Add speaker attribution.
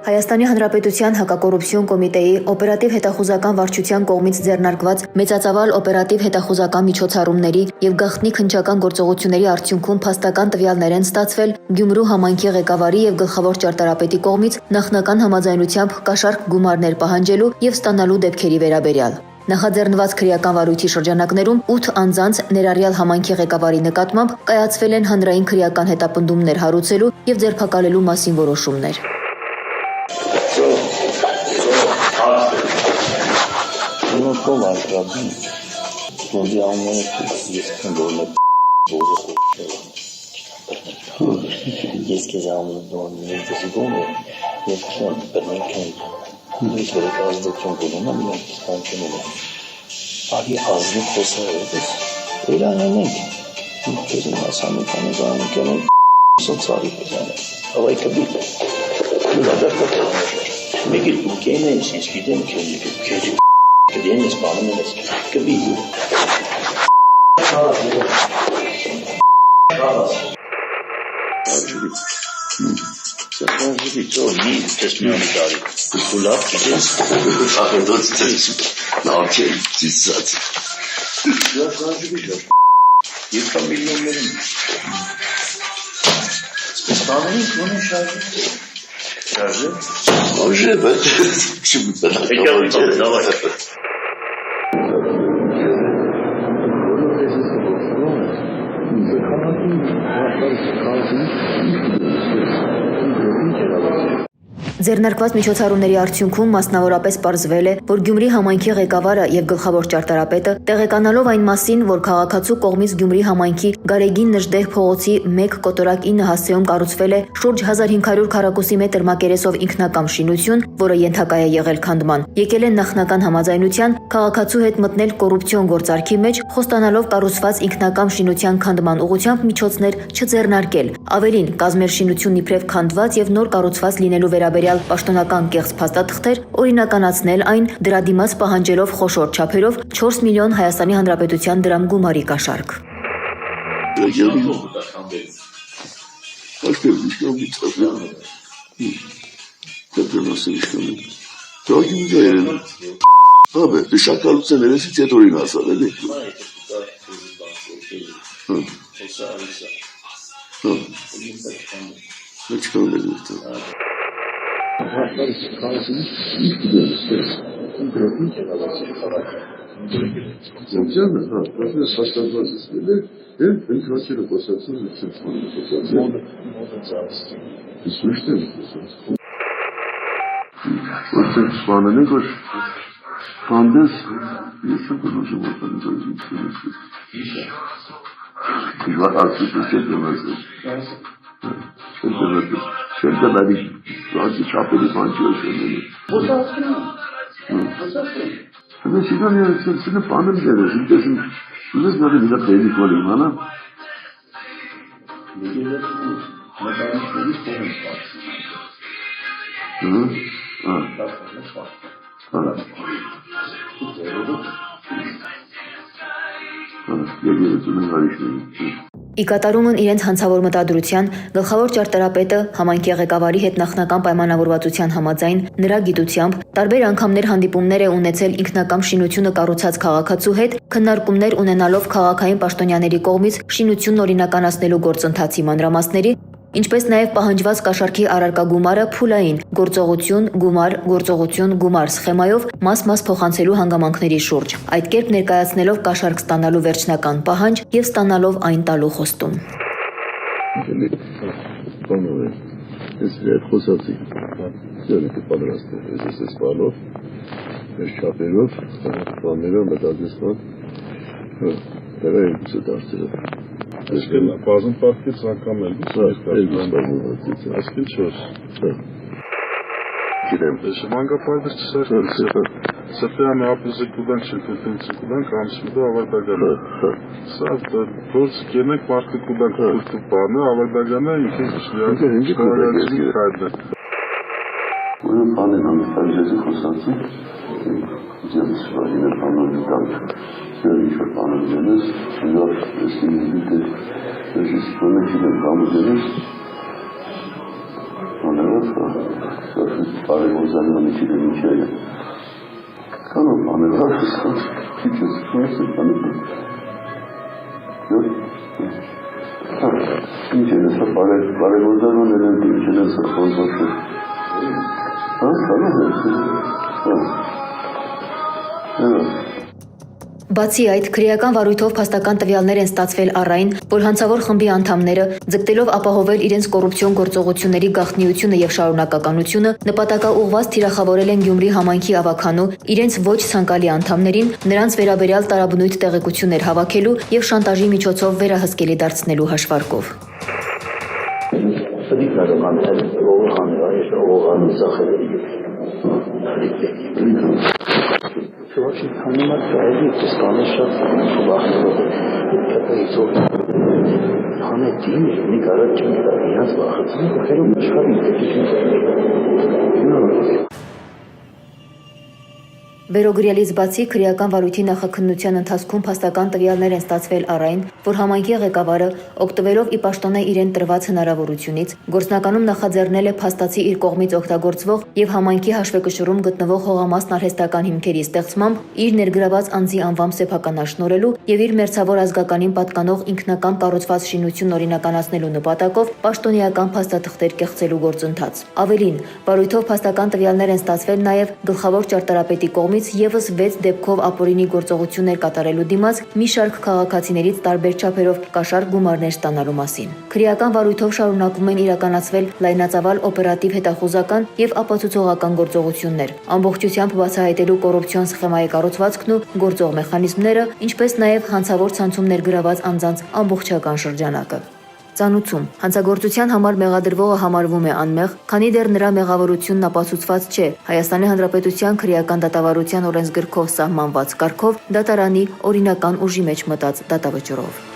Speaker 1: Հայաստանի Հանրապետության հակակոռուպցիոն կոմիտեի օպերատիվ հետախուզական վարչության կողմից ձեռնարկված մեծածավալ օպերատիվ հետախուզական միջոցառումների եւ գաղտնի քննչական գործողությունների արդյունքում փաստական տվյալներ են ստացվել Գյումրու համայնքի ղեկավարի եւ գլխավոր ճարտարապետի կողմից նախնական համաձայնությամբ կաշառք գումարներ պահանջելու եւ ստանալու դեպքերի վերաբերյալ։ Նախաձեռնված քրեական վարույթի շրջանակներում 8 անձանց ներառյալ համայնքի ղեկավարի նկատմամբ կայացվել են հանրային քրեական հետապնդումներ հարուցելու եւ ձերբակալելու մասին որոշումներ։
Speaker 2: Ես քեզ ամուսնու դեպքում ես քան բնական դուրս ազդեցություն ունեմ մենք ստանցնում ենք արի ազնիվ խոսալով իրանենք քեզ մասամեկանը զանգել սոցիալի բաժանը ավայ կբի մեկ էլ կենեն ես գիտեմ քեզ կդեն ես բանում ես կբի Что не testimoniali Кулак есть научил писать я даже видел есть там миллионы специальный он шаржи уже давай
Speaker 1: Ձեռնարկված միջոցառումների արդյունքում մասնավորապես պարզվել է, որ Գյումրի համայնքի ղեկավարը եւ գլխավոր ճարտարապետը տեղեկանալով այն մասին, որ քաղաքացու կողմից Գյումրի համայնքի Գարեգին Նժդեհ փողոցի 1 կոտորակ 9 հասցեում կառուցվել է շուրջ 1500 քառակուսի մետր մակերեսով ինքնակամ շինություն, որը ենթակա է եղել քանդման, եկել են նախնական համաձայնության քաղաքացու հետ մտնել կոռուպցիոն գործարքի մեջ, խոստանալով կառուցված ինքնակամ շինության քանդման ուղղությամբ միջոցներ չձեռնարկել։ Ավելին, կազմել շինությունն իբրև քանդված եւ նոր կառուցված լինելու վերաբերյալ պաշտոնական կեղծ փաստաթղթեր, օրինականացնել այն դրա դիմաց պահանջելով խոշոր չափերով 4 միլիոն Հայաստանի Հանրապետության դրամ գումարի կաշառք։ Ի կատարումն իրենց հանցավոր մտադրության գլխավոր ճարտարապետը համայնքի ղեկավարի հետ նախնական պայմանավորվածության համաձայն նրա գիտությամբ տարբեր անգամներ հանդիպումներ է ունեցել ինքնակամ շինությունը կառուցած քաղաքացու հետ, քննարկումներ ունենալով քաղաքային պաշտոնյաների կողմից շինությունն օրինականացնելու գործընթացի մանրամասների, ինչպես նաև պահանջված կաշառքի առարկա գումարը փուլային գործողություն, գումար սխեմայով մաս փոխանցելու հանգամանքների շուրջ, այդ կերպ ներկայացնելով կաշառք ստանալու վերջնական պահանջ եւ ստանալով այն տալու խոստում։
Speaker 3: Այսինքն բազում պարտքից անգամ էլ այսինքն 4 Գիտեմ, մանկապարտեզ չսարքել Սրտյանը ապրիզը կուդանք շրկությունցը կուդանք ամսուդը ավարտագանը Սա գործ կենեք մարդը կուդանք կուրտու բանը ավարտագանը ինքեն շլիագի կայդը
Speaker 4: Ուրն պանեն ամստան ժեզի խոսացի Ձյանը շվարին է պանոն տանք ինչ-որ պանոն ձենես Շնյար էսին դիտը Ես իսպանը չիդեմ կամուզենես Աներով կարևոր զանգանիքի դեմիչերը։ Կանոն բաներ, հարցան, քիչս, քույս է բաներ։ Ինչ են սա կարևոր զանգաները, ինչ են սա խոնձոշը։
Speaker 1: Բացի այդ, քրեական վարույթով փաստական տվյալներ են ստացվել առ այն, որ հանցավոր խմբի անդամները, ձգտելով ապահովել իրենց կոռուպցիոն գործողությունների գաղտնիությունը եւ շարունակականությունը, նպատակաուղղված թիրախավորել են Գյումրի համայնքի ավագանու իրենց ոչ ցանկալի անդամներին, նրանց վերաբերյալ տարաբնույթ տեղեկություններ հավաքելու եւ շանտաժի միջոցով վերահսկելի դարձնելու հաշվարկով։
Speaker 5: Очень понимать, что станешь вахтовым, это и то. Хана дин, не город, чем я слахаться, хером шхаби.
Speaker 1: Վերոգրյալից բացի քրեական վարույթի նախաքննության ընթացքում փաստական տվյալներ են ստացվել առ այն, որ համայնքի ղեկավարը, օգտվելով ի պաշտոնե իրեն տրված հնարավորությունից, գործնականում նախաձեռնել է փաստացի իր կողմից օգտագործվող եւ համայնքի հաշվեկշռում գտնվող հողամասն արհեստական հիմքերի ստեղծմամբ իր ներգրաված անձի անվամբ սեփականաշնորհելու եւ իր մերձավոր ազգականին պատկանող ինքնակամ կառուցված շինություն օրինականացնելու նպատակով պաշտոնեական փաստաթղթեր կեղծելու գործընթաց։ Ավելին, վարույթով փաստական տվյալներ են ստացվել նաեւ գլխավոր ճարտարապետի կողմից եւս 6 դեպքով ապօրինի գործողություններ կատարելու դիմաց մի շարք քաղաքացիներից տարբեր չափերով կաշառք գումարներ ստանալու մասին։ Քրեական վարույթով շարունակվում են իրականացվել լայնածավալ օպերատիվ հետախուզական եւ ապացուցողական գործողություններ, ամբողջությամբ բացահայտելու կոռուպցիոն սխեմայի կառուցվածքն ու գործող մեխանիզմները, ինչպես նաեւ հանցավոր ցանցում ներգրաված անձանց ամբողջական շրջանակը։ Ծանուցում հանցագործության համար մեղադրվողը համարվում է անմեղ, քանի դեռ նրա մեղավորությունն ապացուցված չէ Հայաստանի Հանրապետության քրեական դատավարության օրենսգրքով սահմանված կարգով դատարանի օրինական ուժի մեջ մտած դատավճռով։